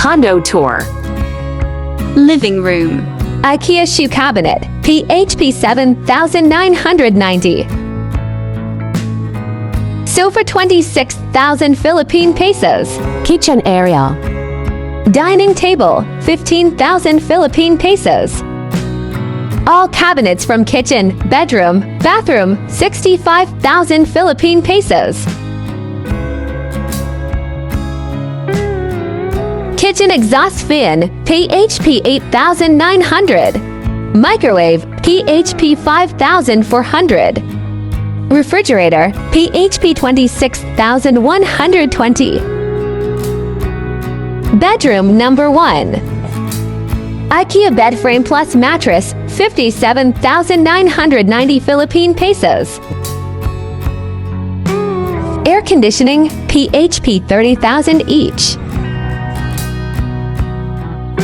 Condo tour. Living room. IKEA shoe cabinet, PHP 7,990. Sofa 26,000 Philippine pesos. Kitchen area. Dining table, 15,000 Philippine pesos. All cabinets from kitchen, bedroom, bathroom, 65,000 Philippine pesos. Kitchen exhaust fan, PHP 8,900. Microwave, PHP 5,400. Refrigerator, PHP 26,120. Bedroom number 1. IKEA bed frame plus mattress, 57,990 Philippine pesos. Air conditioning, PHP 30,000 each.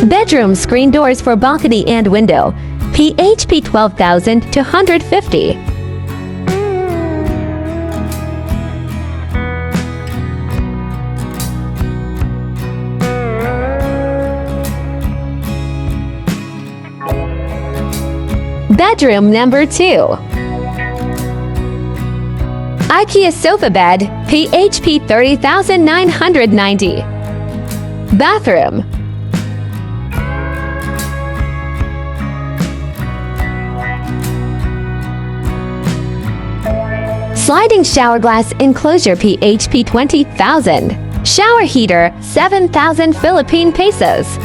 Bedroom screen doors for balcony and window, PHP 12,250. Bedroom number 2. IKEA sofa bed, PHP 30,990. Bathroom. Sliding shower glass enclosure, PHP 20,000. Shower heater, 7,000 Philippine pesos.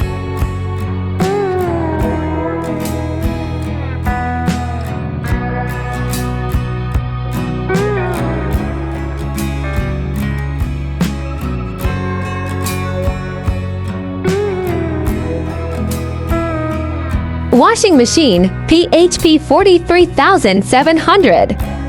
Washing machine, PHP 43,700.